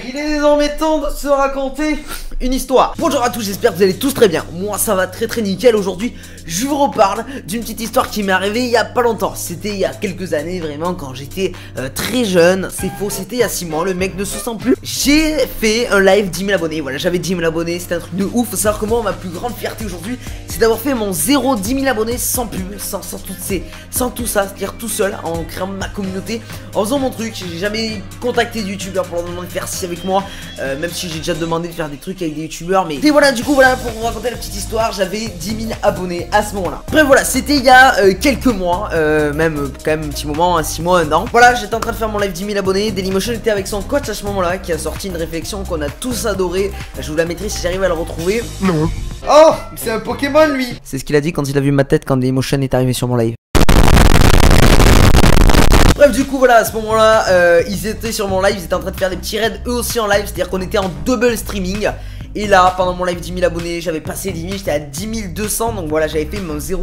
Il est désormais temps de se raconter une histoire. Bonjour à tous, j'espère que vous allez tous très bien. Moi ça va très nickel. Aujourd'hui je vous reparle d'une petite histoire qui m'est arrivée il y a pas longtemps. C'était il y a quelques années, vraiment, quand j'étais très jeune. C'est faux, c'était il y a 6 mois, le mec ne se sent plus. J'ai fait un live 10 000 abonnés. Voilà, j'avais 10 000 abonnés, c'était un truc de ouf. Faut savoir que moi, ma plus grande fierté aujourd'hui, c'est d'avoir fait mon 10 000 abonnés sans pub, sans tout ça, c'est-à-dire tout seul, en créant ma communauté, en faisant mon truc. J'ai jamais contacté de youtubeurs pour leur demander de faire ci avec moi, même si j'ai déjà demandé de faire des trucs avec des youtubeurs. Mais et voilà, du coup, voilà, pour vous raconter la petite histoire, j'avais 10 000 abonnés à ce moment-là. Bref, voilà, c'était il y a quelques mois, même quand même un petit moment, 6 mois, 1 an. Voilà, j'étais en train de faire mon live 10 000 abonnés. Dailymotion était avec son coach à ce moment-là, qui a sorti une réflexion qu'on a tous adoré. Je vous la mettrai si j'arrive à la retrouver. Non. Oh, c'est un Pokémon lui. C'est ce qu'il a dit quand il a vu ma tête quand Dailymotion est arrivé sur mon live. Bref, du coup, voilà, à ce moment-là, ils étaient sur mon live, ils étaient en train de faire des petits raids eux aussi en live, c'est-à-dire qu'on était en double streaming. Et là, pendant mon live 10 000 abonnés, j'avais passé les 10 000, j'étais à 10 200. Donc voilà, j'avais fait mon 10 000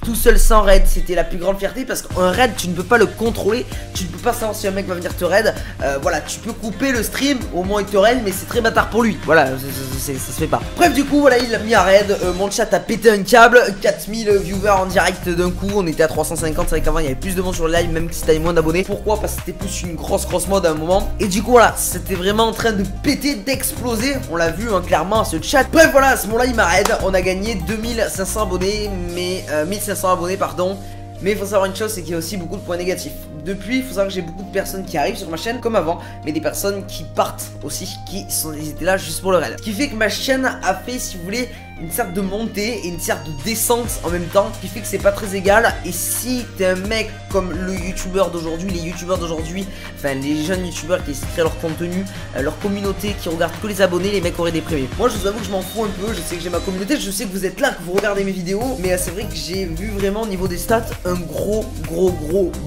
tout seul sans raid. C'était la plus grande fierté parce qu'un raid, tu ne peux pas le contrôler. Tu ne peux pas savoir si un mec va venir te raid. Voilà, tu peux couper le stream au moment où il te raid, mais c'est très bâtard pour lui. Voilà, ça se fait pas. Bref, du coup, voilà, il a mis un raid. Mon chat a pété un câble. 4000 viewers en direct d'un coup. On était à 350. C'est vrai qu'avant, il y avait plus de monde sur le live, même si t'avais moins d'abonnés. Pourquoi? Parce que c'était plus une grosse mode à un moment. Et du coup, voilà, c'était vraiment en train de péter, d'exploser. On l'a vu, clairement, ce chat. Bref, voilà, à ce moment-là, il m'a raid. On a gagné 2500 abonnés, mais 1500 abonnés, pardon. Mais il faut savoir une chose, c'est qu'il y a aussi beaucoup de points négatifs. Depuis, il faut savoir que j'ai beaucoup de personnes qui arrivent sur ma chaîne comme avant, mais des personnes qui partent aussi, ils étaient là juste pour le raid. Ce qui fait que ma chaîne a fait, si vous voulez, une sorte de montée et une sorte de descente en même temps, ce qui fait que c'est pas très égal. Et si t'es un mec comme le youtubeur d'aujourd'hui, les youtubeurs d'aujourd'hui, enfin les jeunes youtubeurs qui essaient de créer leur contenu, leur communauté, qui regardent que les abonnés, les mecs auraient déprimé. Moi je vous avoue que je m'en fous un peu, je sais que j'ai ma communauté, je sais que vous êtes là, que vous regardez mes vidéos, mais c'est vrai que j'ai vu vraiment au niveau des stats un gros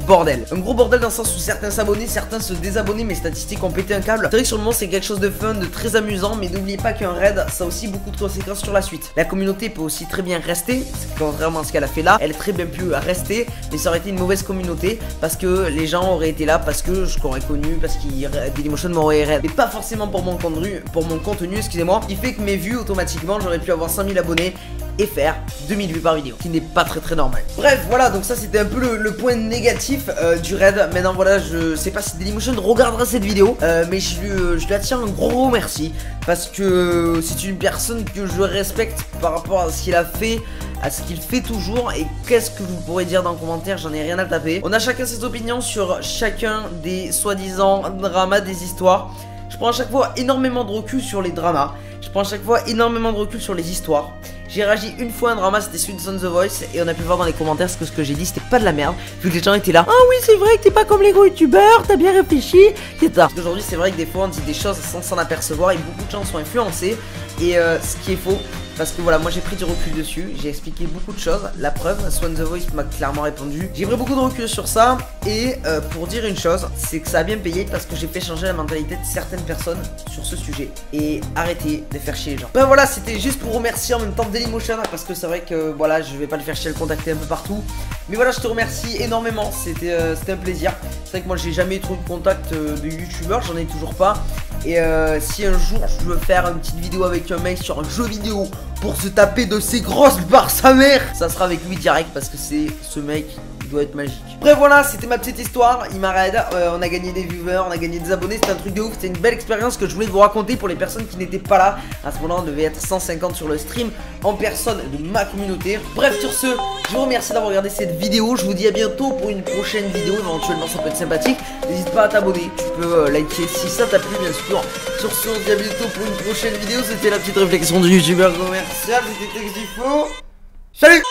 bordel. Un gros bordel dans le sens où certains s'abonnaient, certains se désabonnaient, mes statistiques ont pété un câble. C'est vrai que sur le moment c'est quelque chose de fun, de très amusant, mais n'oubliez pas qu'un raid ça a aussi beaucoup de conséquences sur la suite. La communauté peut aussi très bien rester, contrairement à ce qu'elle a fait là, elle très bien pu rester, mais ça aurait été une mauvaise communauté parce que les gens auraient été là, parce que je l'aurais connu, parce que Dailymotion m'aurait raid, mais pas forcément pour mon contenu, excusez-moi, qui fait que mes vues automatiquement j'aurais pu avoir 5000 abonnés et faire 2000 vues par vidéo, ce qui n'est pas très normal. Bref, voilà, donc ça c'était un peu le point négatif du raid. Maintenant voilà, je sais pas si Dailymotion regardera cette vidéo, mais je lui attire un gros merci, parce que c'est une personne que je respecte par rapport à ce qu'il a fait, à ce qu'il fait toujours. Et qu'est-ce que vous pourrez dire dans le commentaire, j'en ai rien à taper. On a chacun ses opinions sur chacun des soi-disant dramas des histoires. Je prends à chaque fois énormément de recul sur les dramas. Je prends à chaque fois énormément de recul sur les histoires. J'ai réagi une fois à un drama, c'était celui de Son The Voice, et on a pu voir dans les commentaires que ce que j'ai dit c'était pas de la merde, vu que les gens étaient là. Ah oui, c'est vrai que t'es pas comme les gros youtubeurs, t'as bien réfléchi, etc. Parce qu'aujourd'hui c'est vrai que des fois on dit des choses sans s'en apercevoir, et beaucoup de gens sont influencés, et ce qui est faux. Parce que voilà, moi j'ai pris du recul dessus, j'ai expliqué beaucoup de choses. La preuve, Swan The Voice m'a clairement répondu. J'ai pris beaucoup de recul sur ça. Et pour dire une chose, c'est que ça a bien payé, parce que j'ai fait changer la mentalité de certaines personnes sur ce sujet. Et arrêtez de faire chier les gens. Ben voilà, c'était juste pour remercier en même temps Dailymotion, parce que c'est vrai que voilà, je vais pas le faire chier, le contacter un peu partout. Mais voilà, je te remercie énormément, c'était un plaisir. C'est vrai que moi j'ai jamais eu trop de contact de youtubeurs, j'en ai toujours pas. Et si un jour je veux faire une petite vidéo avec un mec sur un jeu vidéo pour se taper de ses grosses barres sa mère, ça sera avec lui direct, parce que c'est ce mec, il doit être magique. Bref voilà, c'était ma petite histoire, il m'a raid, on a gagné des viewers, on a gagné des abonnés, c'était un truc de ouf, c'était une belle expérience que je voulais vous raconter pour les personnes qui n'étaient pas là. À ce moment-là on devait être 150 sur le stream en personne de ma communauté. Bref, sur ce, je vous remercie d'avoir regardé cette vidéo, je vous dis à bientôt pour une prochaine vidéo, éventuellement ça peut être sympathique. N'hésite pas à t'abonner, tu peux liker si ça t'a plu bien sûr. Sur ce, on se dit à bientôt pour une prochaine vidéo, c'était la petite réflexion du youtubeur commercial, c'était Texifo. Salut!